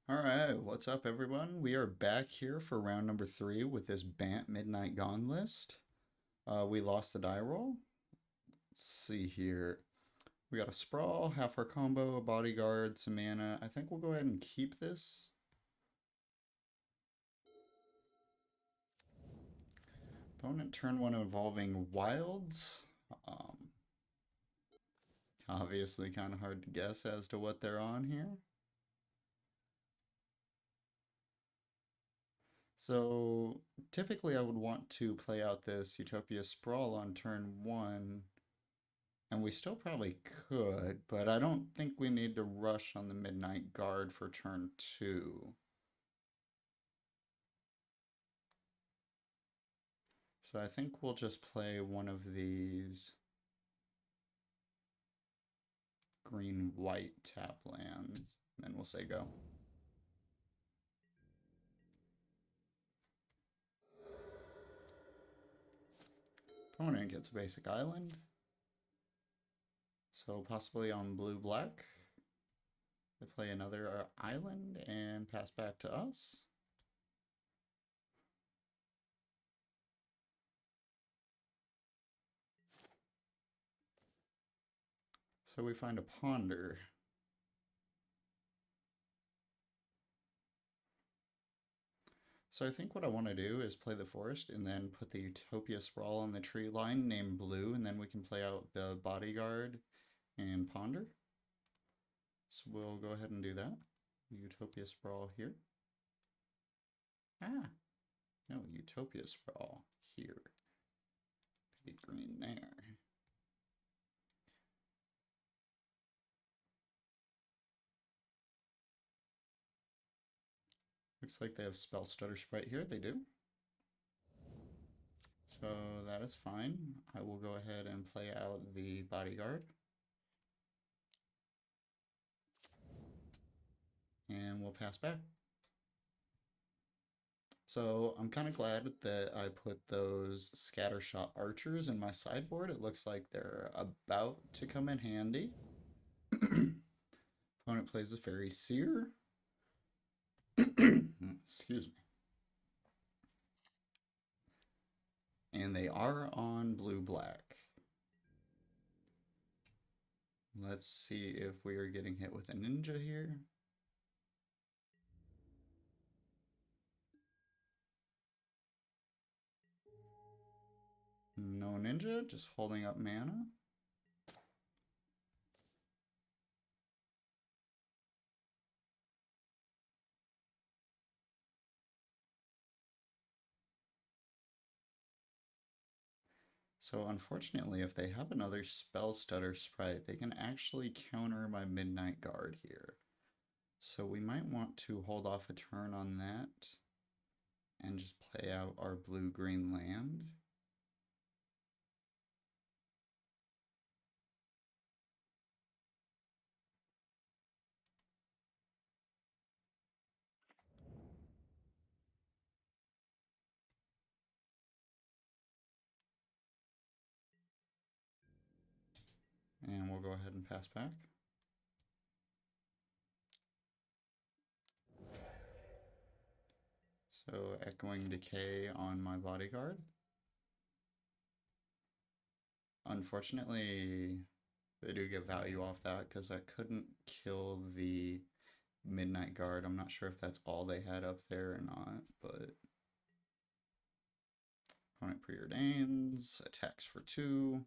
All right, what's up, everyone? We are back here for round number 3 with this Bant Midnight Gond list. We lost the die roll. Let's see here. We got a Sprawl, half our combo, a Bodyguard, some mana. I think we'll go ahead and keep this. Opponent turn 1 involving Wilds. Um, Obviously kind of hard to guess as to what they're on here. So typically I would want to play out this Utopia Sprawl on turn 1. And we still probably could, but I don't think we need to rush on the Midnight Guard for turn 2. So I think we'll just play one of these green-white tap lands, and then we'll say go. Opponent gets a basic island, so possibly on blue-black. They play another island and pass back to us. So we find a ponder. So I think what I want to do is play the forest and then put the Utopia Sprawl on the tree line named blue, and then we can play out the Bodyguard and ponder. So we'll go ahead and do that. Utopia Sprawl here. Ah, no, Utopia Sprawl here. Pay green there. Looks like they have Spell Stutter Sprite here. They do. So that is fine. I will go ahead and play out the Bodyguard. And we'll pass back. So I'm kind of glad that I put those Scattershot Archers in my sideboard. It looks like they're about to come in handy. Opponent plays a Fairy Seer. Excuse me. And they are on blue-black. Let's see if we are getting hit with a ninja here. No ninja, just holding up mana. So unfortunately, if they have another Spell Stutter Sprite, they can actually counter my Midnight Guard here. So we might want to hold off a turn on that and just play out our blue-green land. And we'll go ahead and pass back. So Echoing Decay on my Bodyguard. Unfortunately, they do get value off that because I couldn't kill the Midnight Guard. I'm not sure if that's all they had up there or not, but opponent preordains, attacks for 2.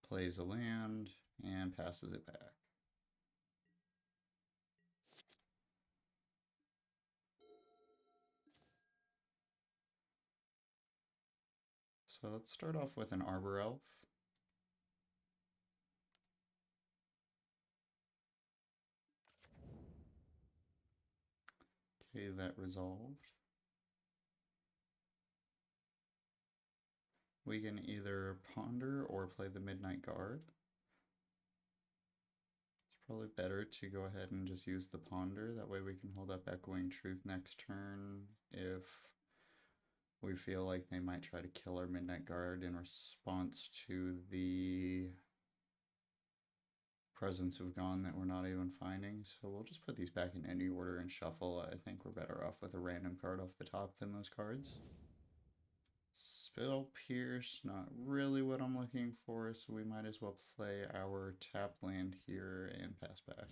Plays a land and passes it back. So let's start off with an Arbor Elf. Okay, that resolved. We can either ponder or play the Midnight Guard. It's probably better to go ahead and just use the ponder. That way we can hold up Echoing Truth next turn if we feel like they might try to kill our Midnight Guard in response to the Presence of Gone that we're not even finding, so we'll just put these back in any order and shuffle. I think we're better off with a random card off the top than those cards. Spell Pierce, not really what I'm looking for, so we might as well play our tap land here and pass back.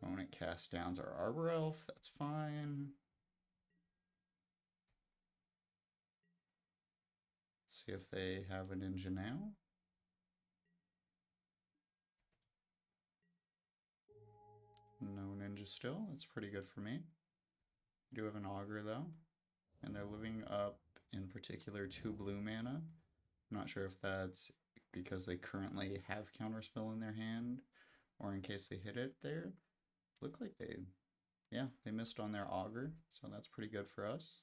Opponent cast downs our Arbor Elf, that's fine. Let's see if they have a ninja now. No ninja still, that's pretty good for me. I do have an Augur though, and they're living up in particular 2 blue mana. I'm not sure if that's because they currently have Counterspell in their hand, or in case they hit it there. Look like they missed on their Augur, so that's pretty good for us.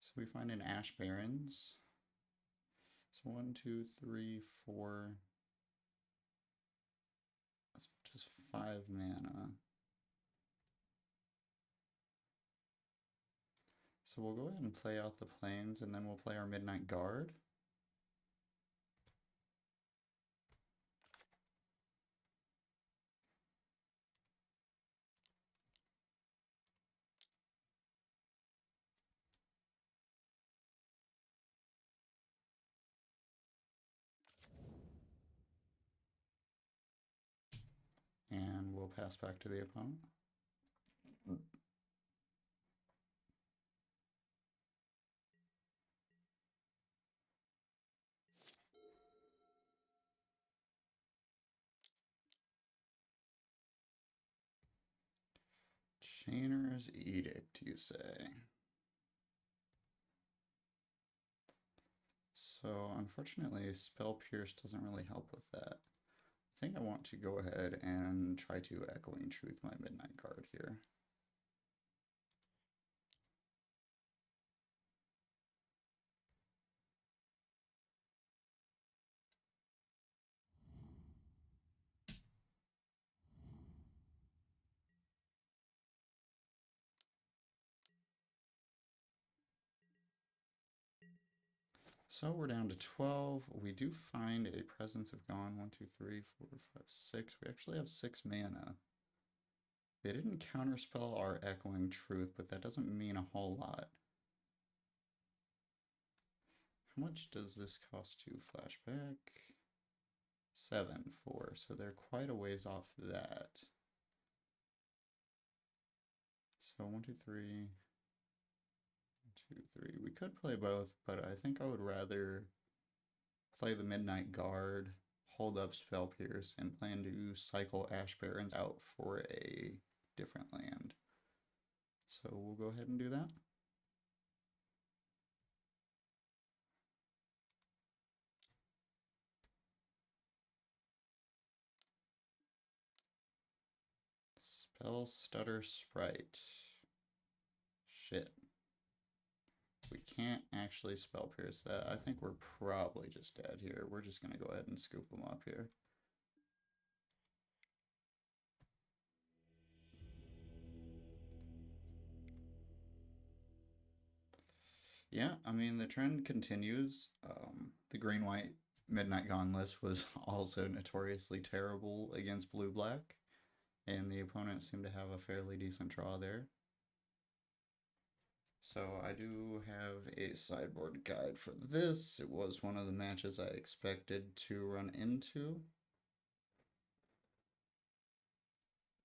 So we find an Ash Barrens. So 1, 2, 3, 4. That's just 5 mana. So we'll go ahead and play out the plains, and then we'll play our Midnight Guard. And we'll pass back to the opponent. Chainer's Edict, you say? So unfortunately, Spell Pierce doesn't really help with that. I think I want to go ahead and try to Echoing Truth my Midnight Guard here. So we're down to 12. We do find a Presence of Gone. 1, 2, 3, 4, 5, 6. We actually have 6 mana. They didn't counterspell our Echoing Truth, but that doesn't mean a whole lot. How much does this cost to flashback? 7, 4. So they're quite a ways off that. So 1, 2, 3. 2, 3. We could play both, but I think I would rather play the Midnight Guard, hold up Spell Pierce, and plan to cycle Ash Barrens out for a different land. So we'll go ahead and do that. Spell Stutter Sprite. Shit. We can't actually Spell Pierce that. I think we're probably just dead here. We're just going to go ahead and scoop them up here. Yeah, I mean, the trend continues. The green-white Midnight Gone list was also notoriously terrible against blue-black, and the opponent seemed to have a fairly decent draw there. So I do have a sideboard guide for this. It was one of the matches I expected to run into.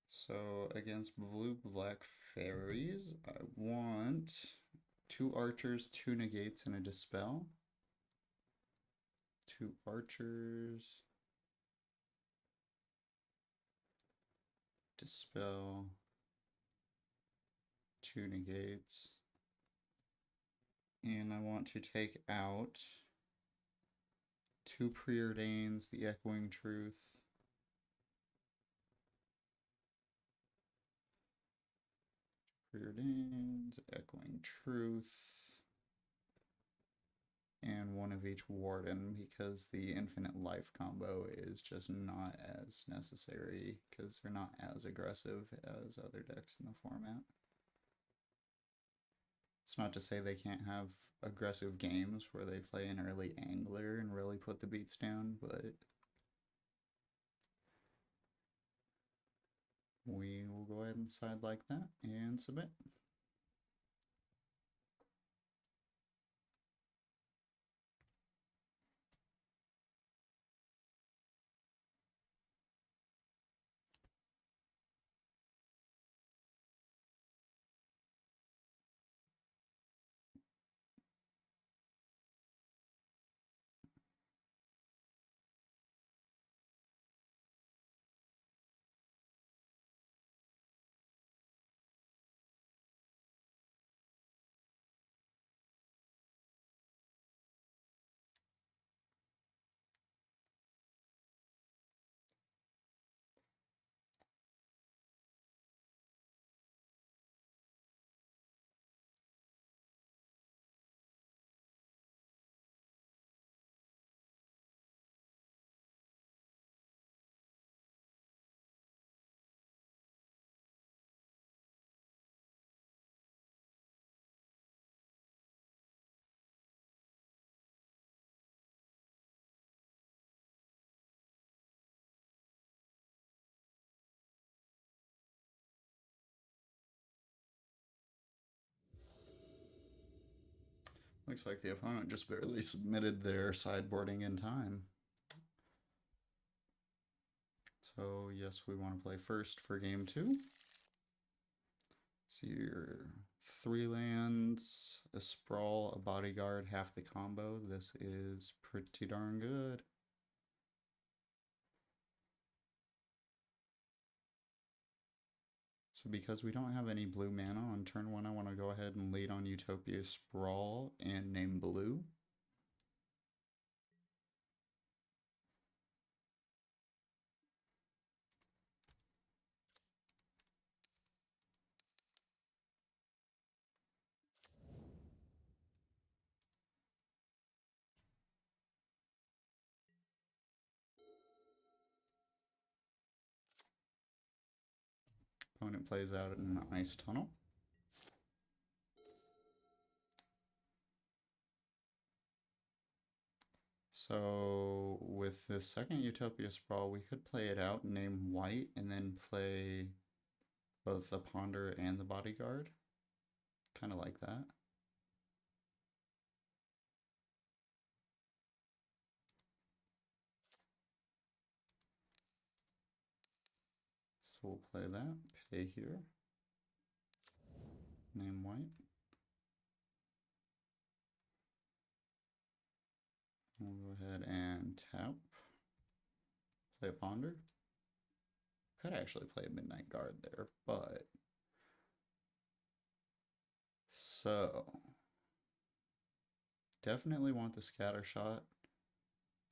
So against blue-black fairies, I want 2 archers, 2 negates, and a dispel. 2 archers, dispel, 2 negates, and I want to take out 2 preordains, the Echoing Truth, preordains, Echoing Truth, and one of each warden because the infinite life combo is just not as necessary because they're not as aggressive as other decks in the format. It's not to say they can't have aggressive games where they play an early angler and really put the beats down, but we will go ahead and side like that and submit. Looks like the opponent just barely submitted their sideboarding in time. So yes, we want to play first for game 2. So your 3 lands, a sprawl, a bodyguard, half the combo. This is pretty darn good. So because we don't have any blue mana on turn 1, I want to go ahead and lead on Utopia Sprawl and name blue. Opponent plays out an Ice Tunnel. So with the second Utopia Sprawl, we could play it out, name white, and then play both the Ponder and the Bodyguard. Kind of like that. So we'll play that, pay here, name white. We'll go ahead and tap, play a Ponder. Could actually play a Midnight Guard there, but... So... Definitely want the Scatter Shot.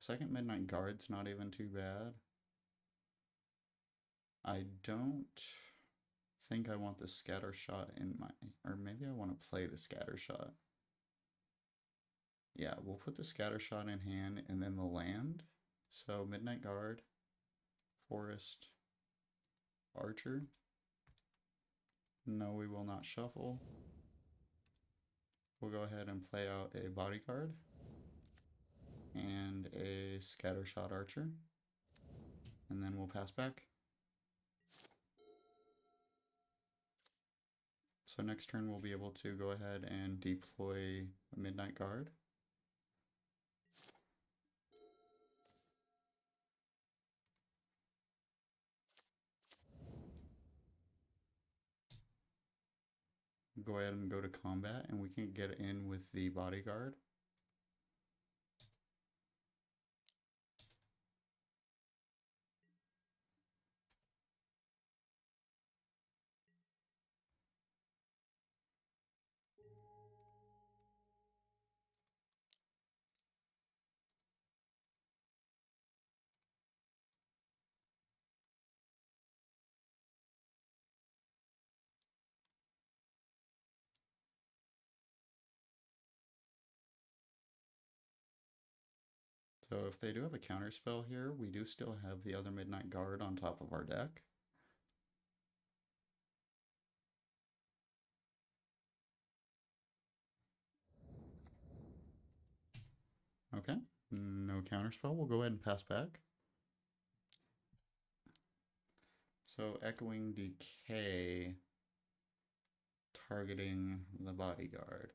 Second Midnight Guard's not even too bad. I don't think I want the Scatter Shot in my... Or maybe I want to play the Scatter Shot. Yeah, we'll put the Scatter Shot in hand and then the land. So Midnight Guard, Forest, Archer. No, we will not shuffle. We'll go ahead and play out a Bodyguard and a Scattershot Archer. And then we'll pass back. So next turn we'll be able to go ahead and deploy a Midnight Guard. Go ahead and go to combat and we can get in with the Bodyguard. So if they do have a counter spell here, we do still have the other Midnight Guard on top of our deck. Okay, no counter spell. We'll go ahead and pass back. So Echoing Decay targeting the bodyguard.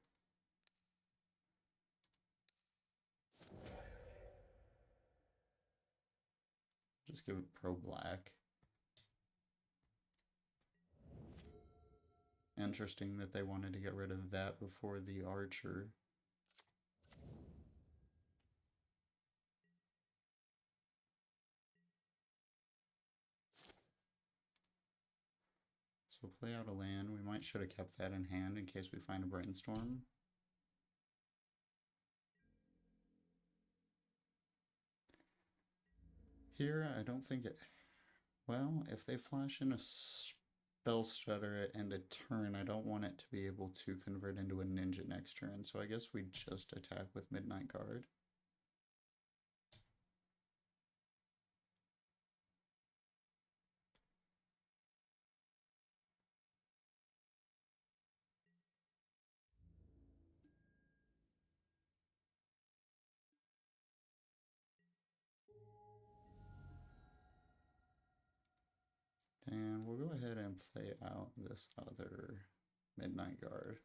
Just give it pro black. Interesting that they wanted to get rid of that before the archer. So play out a land. We might should have kept that in hand in case we find a brainstorm. Here, I don't think it... Well, if they flash in a spell stutter and a turn, I don't want it to be able to convert into a ninja next turn, so I guess we just attack with Midnight Guard. And we'll go ahead and play out this other Midnight Guard.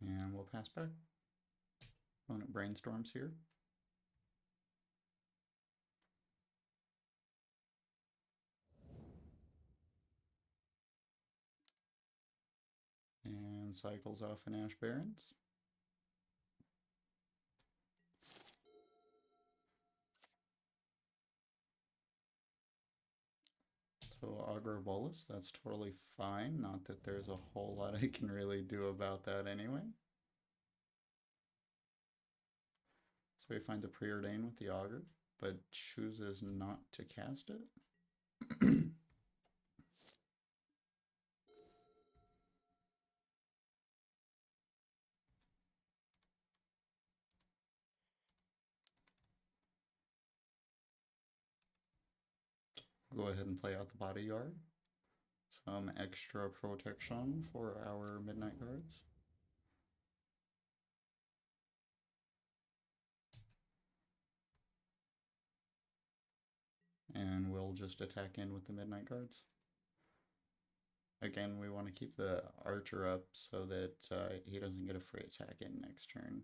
And we'll pass back. Opponent brainstorms here. And cycles off an Ash Barrens. So aggro bolus, that's totally fine. Not that there's a whole lot I can really do about that anyway. So he finds a preordain with the augur, but chooses not to cast it. Go ahead and play out the bodyguard. Some extra protection for our Midnight Guards. And we'll just attack in with the Midnight Guards. Again, we want to keep the archer up so that he doesn't get a free attack in next turn.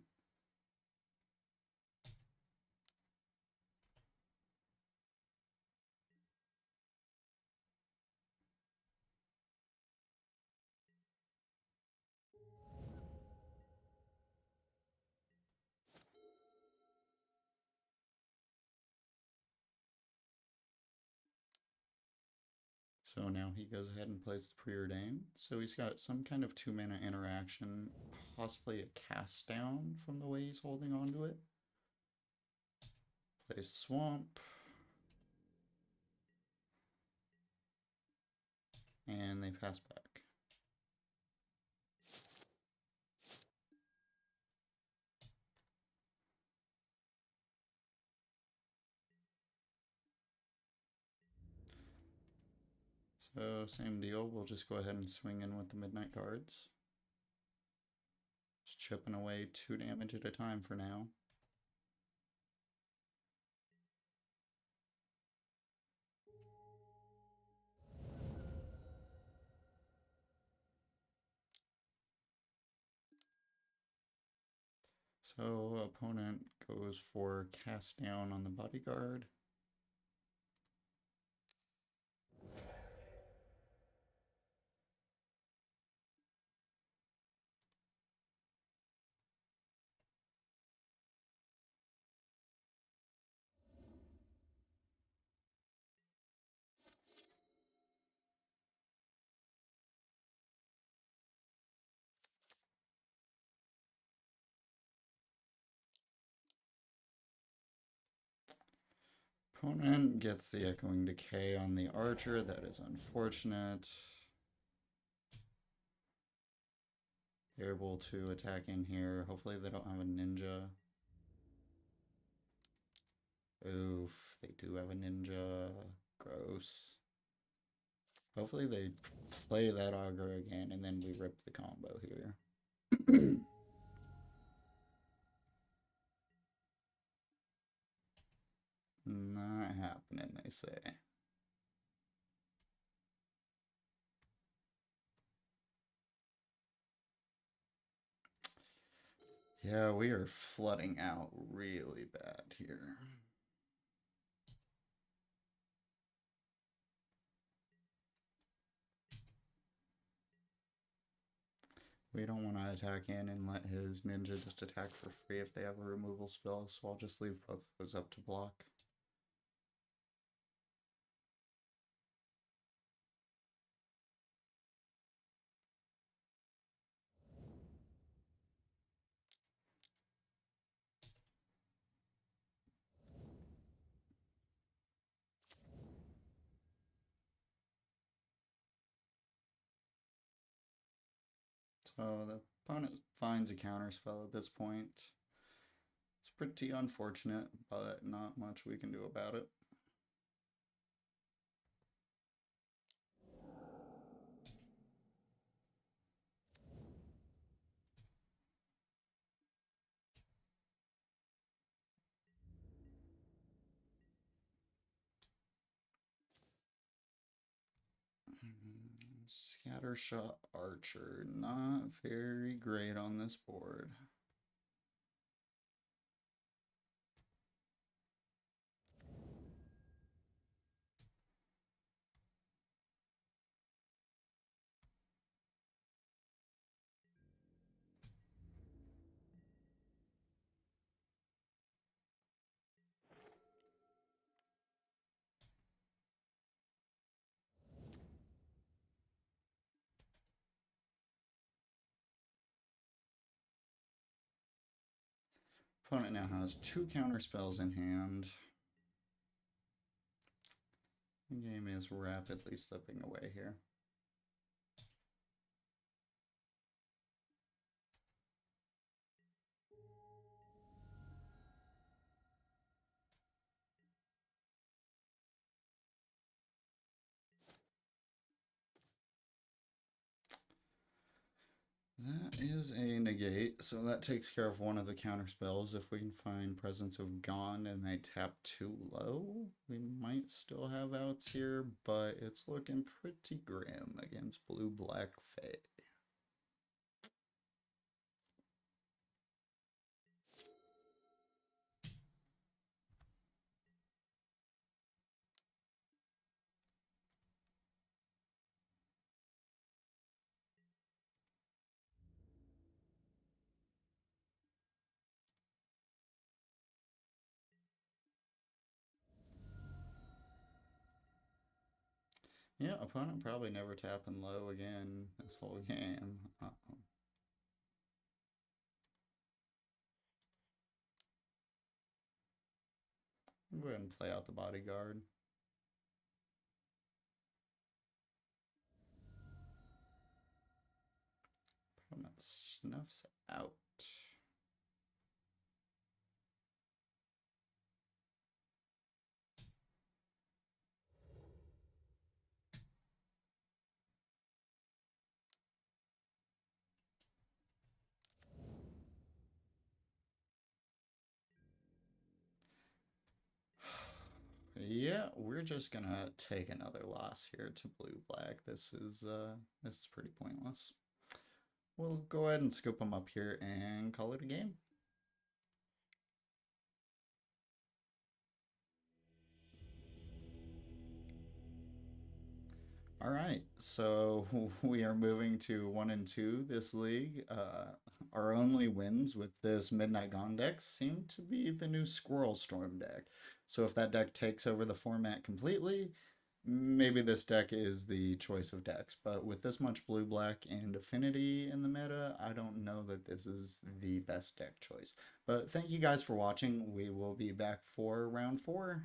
So now he goes ahead and plays the preordain. So he's got some kind of 2-mana interaction, possibly a cast down from the way he's holding on to it. Plays swamp. And they pass back. So same deal, we'll just go ahead and swing in with the Midnight Guards. Just chipping away 2 damage at a time for now. So opponent goes for cast down on the bodyguard. Opponent gets the Echoing Decay on the Archer. That is unfortunate. Able to attack in here. Hopefully they don't have a ninja. Oof, they do have a ninja. Gross. Hopefully they play that auger again and then we rip the combo here. Not happening, they say. Yeah, we are flooding out really bad here. We don't want to attack in and let his ninja just attack for free if they have a removal spell, so I'll just leave both of those up to block. So the opponent finds a counter spell at this point. It's pretty unfortunate, but not much we can do about it. Scattershot Archer, not very great on this board. Opponent now has 2 counter spells in hand. The game is rapidly slipping away here. That is a negate, so that takes care of one of the counter spells. If we can find Presence of Gone and they tap too low, we might still have outs here, but it's looking pretty grim against Blue-Black Fae. Yeah, opponent probably never tapping low again this whole game. Go ahead and play out the Bodyguard. Opponent snuffs out. Yeah, we're just gonna take another loss here to Blue-Black. This is pretty pointless. We'll go ahead and scoop them up here and call it a game. All right, so we are moving to 1 and 2 this league. Our only wins with this Midnight Gond deck seem to be the new Squirrel Storm deck. So if that deck takes over the format completely, maybe this deck is the choice of decks. But with this much blue black and affinity in the meta, I don't know that this is the best deck choice. But thank you guys for watching. We will be back for round 4.